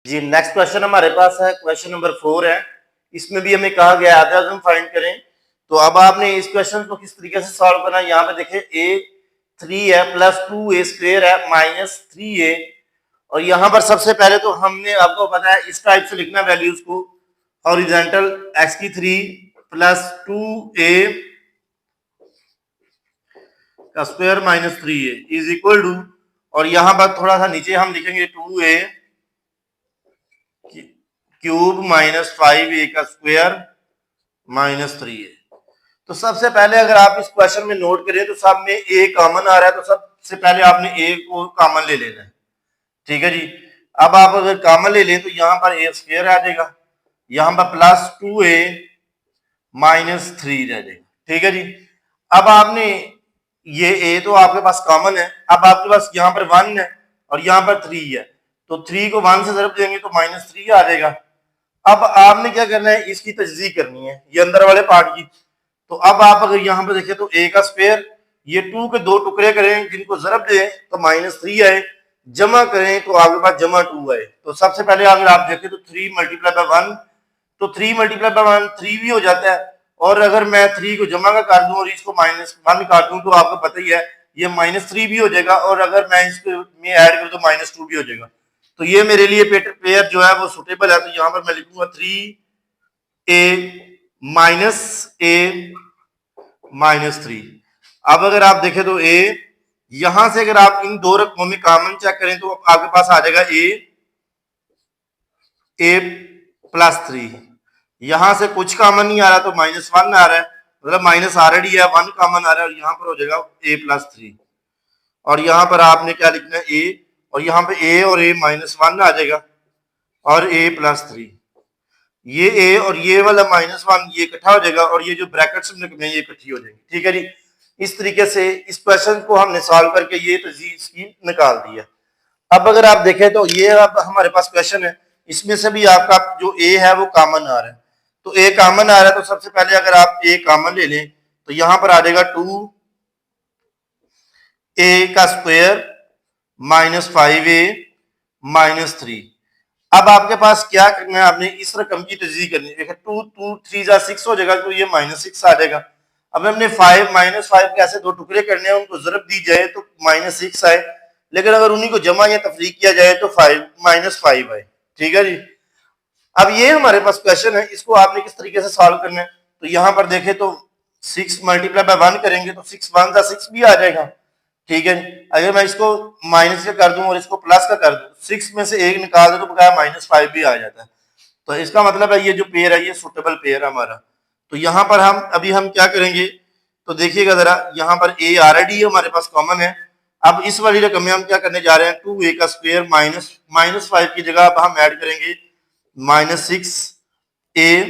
जी next question हमारे पास है question number 4 है। इसमें भी हमें कहा गया है आधा फाइंड करें। तो अब आपने इस क्वेश्चन को किस तरीके से सॉल्व करना है, यहाँ पे देखें a 3 है प्लस 2a स्क्वायर है माइनस 3a। और यहाँ पर सबसे पहले तो हमने आपको पता है इस टाइप से लिखना वैल्यूज को, हॉरिजॉन्टल x की 3 प्लस 2a का square minus 3a is equal to, और यहाँ पर थोड़ा सा नीचे हम लिखेंगे 2a क्यूब माइनस 5a का स्क्वायर माइनस 3a। तो सबसे पहले अगर आप इस क्वेश्चन में नोट करें तो सब में a कॉमन आ रहा है, तो सबसे पहले आपने a को कॉमन ले लेना है। ठीक है जी। अब आप अगर कॉमन ले लें तो यहाँ पर a स्क्वायर आ जाएगा, यहाँ पर प्लस 2a माइनस 3 रह जाएगा। ठीक है जी। अब आपने ये a तो आपके पास कॉमन है, अब आपके पास यहाँ पर 1 है और यहाँ पर 3 है, तो 3 को 1 से ज़रब देंगे तो माइनस 3 आ जाएगा। अब आपने क्या करना है, इसकी तजदीद करनी है ये अंदर वाले पार्ट की। तो अब आप अगर यहाँ पर देखें तो a का स्क्वायर, ये 2 के 2 टुकड़े करें जिनको ज़रब दें तो माइनस 3 आए, जमा करें तो आपके पास जमा 2 आए। तो सबसे पहले अगर आप देखें तो 3 मल्टीप्लाई बाय 1, तो 3 मल्टीप्लाई बाय 1 3 भी हो जाता है, और अगर मैं 3 को जमा का कर दूं और इसको माइनस 1 काट दूं तो आपको पता ही है ये माइनस 3 भी हो जाएगा, और अगर मैं इसको में ऐड करूं तो माइनस 2 भी हो जाएगा। तो ये मेरे लिए पेयर जो है वो सुटेबल है। तो यहाँ पर मैं लिखूंगा 3a माइनस 3। अब अगर आप देखें तो a, यहां से अगर आप इन दो रकमों में कॉमन चेक करें तो आपके पास आ जाएगा a प्लस 3। यहां से कुछ कॉमन नहीं आ रहा तो माइनस 1 आ रहा है, मतलब माइनस ऑलरेडी है, 1 कॉमन आ रहा है, और यहाँ पर हो जाएगा a प्लस 3। और यहाँ पर आपने क्या लिखना है a, और यहाँ पे a और a माइनस 1 आ जाएगा और a प्लस 3। ये a और ये वाला माइनस 1 ये इकट्ठा हो जाएगा, और ये जो ब्रैकेट्स में ये इकट्ठी हो जाएंगी। ठीक है जी। इस तरीके से इस क्वेश्चन को हमने सॉल्व करके ये तजदीद इसकी निकाल दिया। अब अगर आप देखें तो ये अब हमारे पास क्वेश्चन है, इसमें से भी आपका जो a है वो कॉमन आ रहा है। तो a कॉमन आ रहा है तो सबसे पहले अगर आप a कॉमन ले लें तो यहां पर आ जाएगा 2a का स्क्वायर माइनस 5a माइनस 3। अब आपके पास क्या करना है, आपने इस रकम की तजदीद करनी है। 2 2 3 जा 6 हो जाएगा, तो ये माइनस 6 आ जाएगा। अब हमने 5 माइनस 5 के ऐसे दो टुकड़े करने हैं, उनको ज़रब दी जाए तो माइनस 6 आए, लेकिन अगर उन्हीं को जमा या तफरीक किया जाए तो 5 माइनस 5 आए। ठीक है जी। अब ये हमारे पास क्वेश्चन है, इसको आपने किस तरीके से सॉल्व करना है। तो यहाँ पर देखें तो 6 मल्टीप्लाई बाय 1 करेंगे तो 6 1 जा 6 भी आ जाएगा। ठीक है। अगर मैं इसको माइनस का कर दूं और इसको प्लस का कर दूं, 6 में से 1 निकाल दे तो बकाया माइनस 5 भी आ जाता है। तो इसका मतलब है ये जो पेयर है ये सुटेबल पेयर है हमारा। तो यहाँ पर हम क्या करेंगे, तो देखिएगा जरा, यहाँ पर a ऑलरेडी हमारे पास कॉमन है। अब इस वाली रकम में हम क्या करने जा रहे हैं, 2a का स्क्वायर माइनस 5 की जगह अब हम ऐड करेंगे minus 6a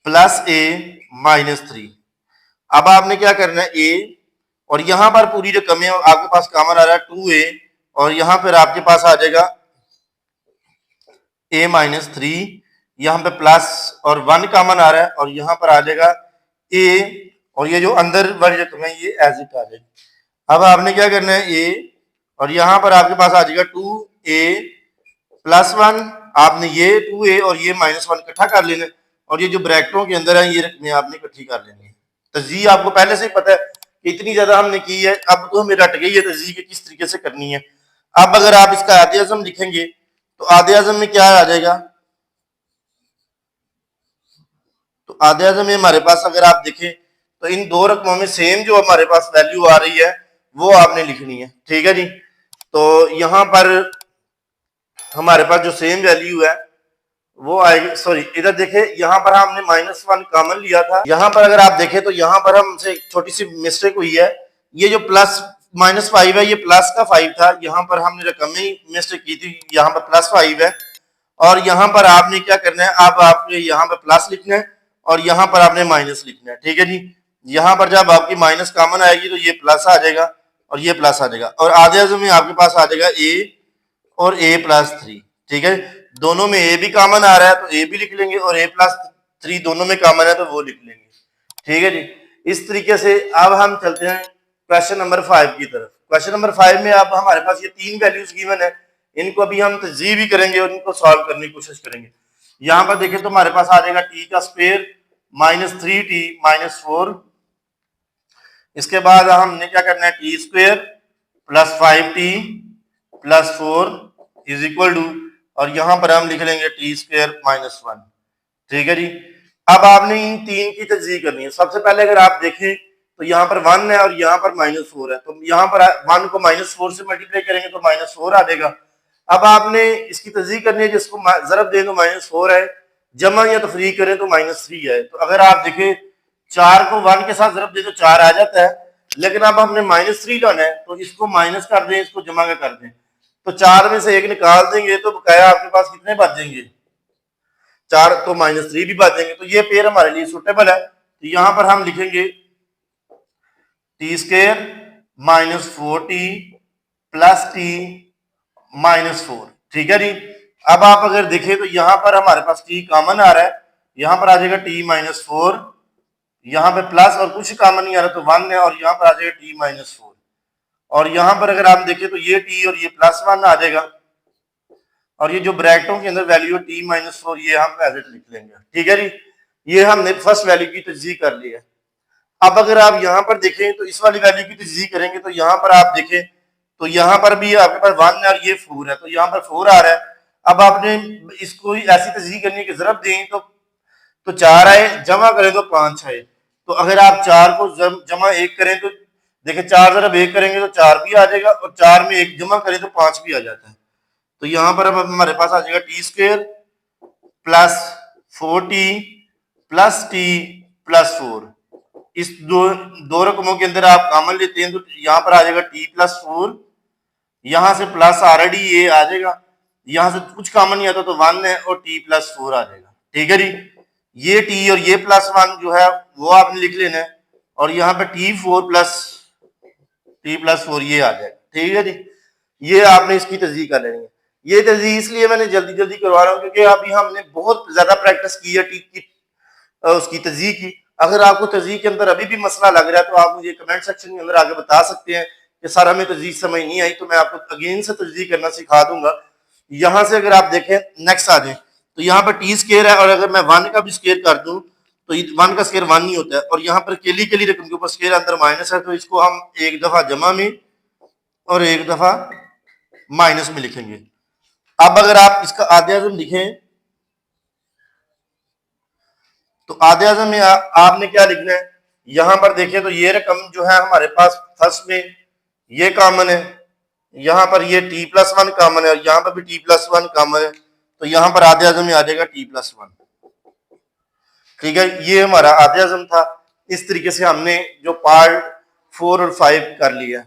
plus a minus 3। अब आपने क्या करना है a, और यहां पर पूरी रकम है आपके पास कॉमन आ रहा है 2a, और यहां पर आपके पास आ जाएगा a माइनस 3, यहां पे प्लस और 1 कॉमन आ रहा है, और यहां पर आ जाएगा a, और ये जो अंदर वाली रकम है ये एज इट आ जाएगी। अब आपने क्या करना है a, और यहां पर आपके पास आ जाएगा 2a प्लस 1, आपने ये 2a और ये माइनस 1 इकट्ठा कर लेना है, और ये जो ब्रैकेटों के अंदर है ये रकमें आपने इकट्ठी कर लेनी है। तजदीद आपको पहले से ही पता है कि इतनी ज्यादा हमने की है, अब तो हमें रट गई है तजदीद किस तरीके से करनी है। अब अगर आप इसका आधे अज़म लिखेंगे तो आधे अज़म में क्या आ जाएगा, तो आधे अज़म में हमारे पास अगर आप देखें तो इन दो रकमों में सेम जो हमारे पास वैल्यू आ रही है वो आपने लिखनी है। ठीक है जी। तो यहां पर हमारे पास जो सेम वैल्यू है वो आएगी, सॉरी इधर देखें, यहाँ पर हमने माइनस 1 कॉमन लिया था। यहाँ पर अगर आप देखें तो यहाँ पर हमसे एक छोटी सी मिस्टेक हुई है, ये जो प्लस माइनस 5 है ये प्लस का 5 था, यहाँ पर हमने रकम में मिस्टेक की थी, यहाँ पर प्लस 5 है, और यहाँ पर आपने क्या करना है, अब आपने यहाँ पर प्लस लिखना है और यहाँ पर आपने माइनस लिखना है। ठीक है जी। यहाँ पर जब आपकी माइनस कॉमन आएगी तो ये प्लस आ जाएगा और ये प्लस आ जाएगा, और आधे अज़म में आपके पास आ जाएगा a और a प्लस 3। ठीक है। दोनों में a भी कॉमन आ रहा है तो a भी लिख लेंगे, और a प्लस 3 दोनों में कॉमन है तो वो लिख लेंगे। ठीक है जी। इस तरीके से अब हम चलते हैं क्वेश्चन नंबर 5 की तरफ। क्वेश्चन नंबर 5 में अब हमारे पास ये तीन वैल्यूज गिवन है, इनको अभी हम तजी भी करेंगे और इनको सॉल्व करने की कोशिश करेंगे। यहाँ पर देखें तो हमारे पास आ जाएगा टी का स्क्वायर -3t -4। इसके बाद हमने क्या करना है, T square plus 5t plus 4 is equal to, और यहां पर हम लिख लेंगे टी स्क्वायर -1। ठीक है जी। अब आपने इन तीन की तजदीद करनी है। सबसे पहले अगर आप देखें तो यहाँ पर 1 है और यहाँ पर -4 है, तो यहाँ पर 1 को -4 से मल्टीप्लाई करेंगे तो -4 आ जाएगा। अब आपने इसकी तजदीद करनी है, जिसको जरब दें तो -4 है, जमा या तफरीक करें तो -3 है। तो अगर आप देखें 4 को 1 के साथ जरब दें तो 4 आ जाता है, लेकिन अब हमने -3 लाना है तो इसको माइनस कर दें, इसको जमा कर दें, तो 4 में से 1 निकाल देंगे तो बकाया आपके पास कितने बच जाएंगे, 4 तो -3 भी बच जाएंगे। तो ये पेयर हमारे लिए सुटेबल है। तो यहां पर हम लिखेंगे T square -4t plus T -4। ठीक है जी। अब आप अगर देखें तो यहां पर हमारे पास टी कॉमन आ रहा है, यहां पर आ जाएगा टी -4, यहां पे प्लस और कुछ कॉमन नहीं आ रहा तो 1 है, और यहां पर आ जाएगा टी -4, और यहां पर अगर आप देखें तो ये टी और ये +1 आ जाएगा, और ये जो ब्रैकेटों के अंदर वैल्यू टी -4 ये हम एज इट लिख लेंगे। ठीक है जी। ये हमने फर्स्ट वैल्यू की तजदीद कर ली है। अब अगर आप यहां पर देखें तो इस वाली वैल्यू की तजदीद करेंगे तो यहां पर आप देखें तो यहां पर भी आपके पास 1 है और ये 4 है, तो यहां पर 4 आ रहा है। अब आपने इसको ऐसी तजदीद करनी है कि जरब दें तो 4 आए, जमा करें तो 5 आए। तो अगर आप 4 को जमा 1 करें तो देखें 4 जरब 1 करेंगे तो 4 भी आ जाएगा, और 4 में 1 जमा करें तो 5 भी आ जाता है। तो यहां पर अब हमारे पास आ जाएगा T square plus 4t plus T plus 4। इस दो रकमों के अंदर आप कॉमन लेते हैं तो यहां पर आ जाएगा टी +4, यहां से प्लस ऑलरेडी ये आ जाएगा, यहां से कुछ कॉमन नहीं आता तो 1 है और टी +4 आ जाएगा। ठीक है जी। ये टी और ये +1 जो है वो आपने लिख लेना है, और यहाँ पे t4 ये आ जाएगा। ठीक है जी। ये आपने इसकी तजदीद कर लेनी है। ये तजदीद इसलिए मैंने जल्दी जल्दी करवा रहा हूँ क्योंकि अभी हमने बहुत ज्यादा प्रैक्टिस की है टी की उसकी तजदीद की। अगर आपको तजदीद के अंदर अभी भी मसला लग रहा है तो आप मुझे कमेंट सेक्शन के अंदर आगे बता सकते हैं कि सर हमें तजदीद समझ नहीं आई, तो मैं आपको अगेन से तजदीद करना सिखा दूंगा। यहां से अगर आप देखें नेक्स्ट आ जाए तो यहाँ पर टी स्क्वायर है, और अगर मैं 1 का भी स्क्वायर कर दूं तो 1 का स्क्वायर 1 नहीं होता है, और यहाँ पर केली केली रकम के ऊपर स्क्वायर अंदर माइनस है, तो इसको हम एक दफा जमा में और एक दफा माइनस में लिखेंगे। अब अगर आप इसका आधे आज़म लिखें तो आधे आज़म में आपने क्या लिखना है, यहां पर देखें तो ये रकम जो है हमारे पास फर्स्ट में ये कॉमन है, यहां पर ये t+1 कॉमन है, और यहां पर भी t+1 कॉमन है, तो यहां पर आधे आज़म में आ जाएगा t+1। ठीक है। ये हमारा आधे आज़म था। इस तरीके से हमने जो पार्ट 4 और 5 कर लिया।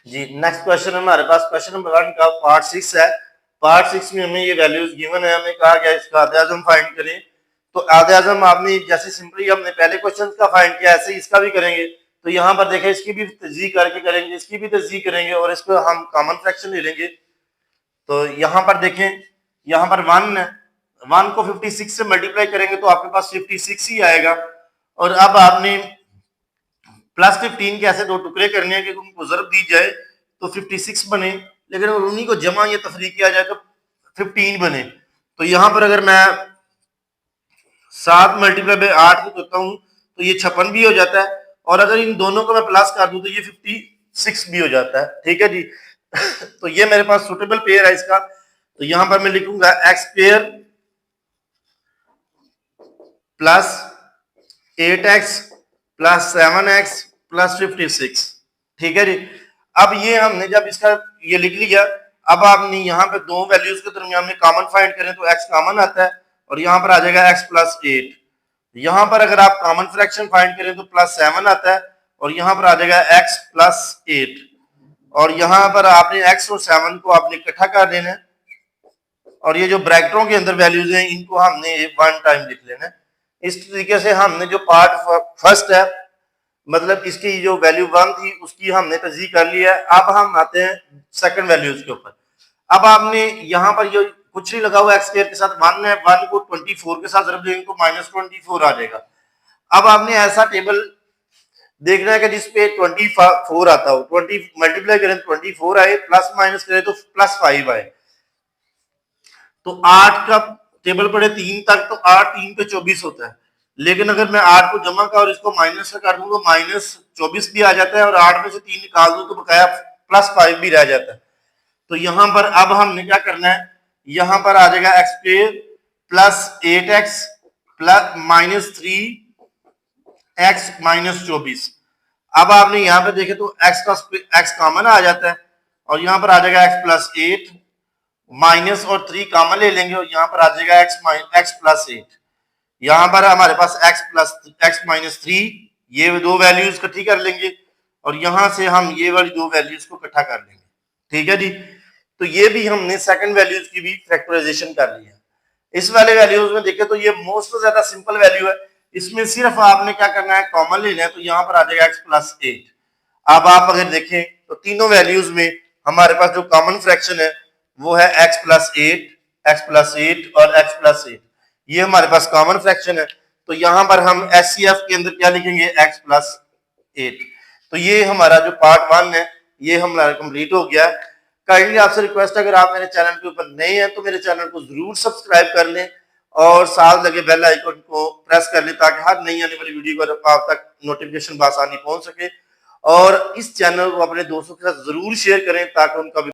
जी नेक्स्ट क्वेश्चन हमारे पास क्वेश्चन नंबर 1 का पार्ट 6 है। पार्ट 6 में हमें ये वैल्यूज गिवन है, हमें कहा गया इसका आधे आज़म फाइंड करें। तो आधे आज़म आपने जैसे सिंपली हमने पहले क्वेश्चन का फाइंड किया ऐसे ही इसका भी करेंगे। तो यहाँ पर देखें इसकी भी तजदीद करके करेंगे, इसकी भी तजदीद करेंगे, और इसको हम कॉमन फ्रैक्शन ले लेंगे। तो यहाँ पर देखें यहाँ पर 1 है, 1 को 56 से मल्टीप्लाई करेंगे तो आपके पास 56 ही आएगा। और अब आपने +15 के ऐसे दो टुकड़े करने हैं कि उनको ज़रब दी जाए तो 56 बने, लेकिन अगर उन्हीं को जमा या तफरीक किया जाए तो 15 बने। तो यहाँ पर अगर मैं 7 × 8 करता हूँ तो ये 56 भी हो जाता है, और अगर इन दोनों को मैं प्लस कर दूं तो ये 56 भी हो जाता है। ठीक है जी। तो ये मेरे पास सुटेबल पेयर है इसका। तो यहां पर मैं लिखूंगा x pair plus 8x plus 7x plus 56। ठीक है जी। अब ये हमने जब इसका ये लिख लिया, अब आपने यहाँ पे दो वैल्यूज के दरमियान में कॉमन फाइंड करें तो x कॉमन आता है, और यहाँ पर आ जाएगा x प्लस 8। यहाँ पर अगर आप कॉमन फ्रैक्शन फाइंड करें तो +7 आता है, और यहाँ पर आ जाएगा x प्लस 8, और यहाँ पर आपने x और 7 को आपने इकट्ठा कर देना है, और ये जो ब्रैकेटों के अंदर वैल्यूज हैं इनको हमने 1 टाइम लिख लेना है। इस तरीके से हमने जो पार्ट फर्स्ट है, मतलब इसकी जो वैल्यू 1 थी उसकी हमने तजदीद कर लिया है। अब हम आते हैं सेकंड वैल्यूज के ऊपर। अब आपने यहाँ पर ये कुछ नहीं लगा हुआ x स्क्वायर के साथ 1 है, 1 को 24 के साथ जब देंगे तो -24 आ जाएगा। अब आपने ऐसा टेबल देखना है कि जिसपे 24 आता हो, 20 मल्टीप्लाई करें 24 आए, प्लस माइनस करें तो +5 आए। तो 8 का टेबल पड़े 3 तक, तो 8 3 पे 24 होता है। लेकिन अगर मैं 8 को जमा का और इसको माइनस का कर दूं तो -24 भी आ जाता है, और 8 में से 3 निकाल दूं तो बकाया +5 भी रह जाता है। तो यहां पर अब हमने क्या करना है, यहां पर आ जाएगा x square plus 8x plus -3x - 24। अब आपने यहां पे देखे तो x कॉमन आ जाता है, और यहां पर आ जाएगा x प्लस 8, माइनस और 3 कॉमन ले लेंगे, और यहां पर आ जाएगा x प्लस 8। यहां पर हमारे पास x माइनस 3, ये दो वैल्यूज इकट्ठी कर लेंगे, और यहां से हम ये वाली दो वैल्यूज को इकट्ठा कर लेंगे। ठीक है जी। तो ये भी हमने सेकंड वैल्यूज की भी फैक्टराइजेशन कर ली है। इस वाले वैल्यूज में देखें तो ये मोस्ट ज्यादा सिंपल वैल्यू है, इसमें सिर्फ आपने क्या करना है, कॉमन लेना है। तो यहां पर आ जाएगा x प्लस 8। अब आप अगर देखें तो तीनों वैल्यूज में हमारे पास जो कॉमन फ्रैक्शन है वो है x प्लस 8 और x प्लस 8। ये हमारे पास कॉमन फ्रैक्शन है। तो यहां पर हम SCF के अंदर क्या लिखेंगे, x प्लस 8। तो ये हमारा जो पार्ट 1 है ये हमारा कंप्लीट हो गया। काइंडली आपसे रिक्वेस्ट है, अगर आप मेरे चैनल के ऊपर नए हैं तो मेरे चैनल को जरूर सब्सक्राइब कर लें और साथ लगे बेल आइकन को प्रेस कर लें, ताकि हर नई आने वाली वीडियो को आप तक नोटिफिकेशन बआसानी पहुंच सके। और इस चैनल को अपने दोस्तों के साथ जरूर शेयर करें ताकि उनका भी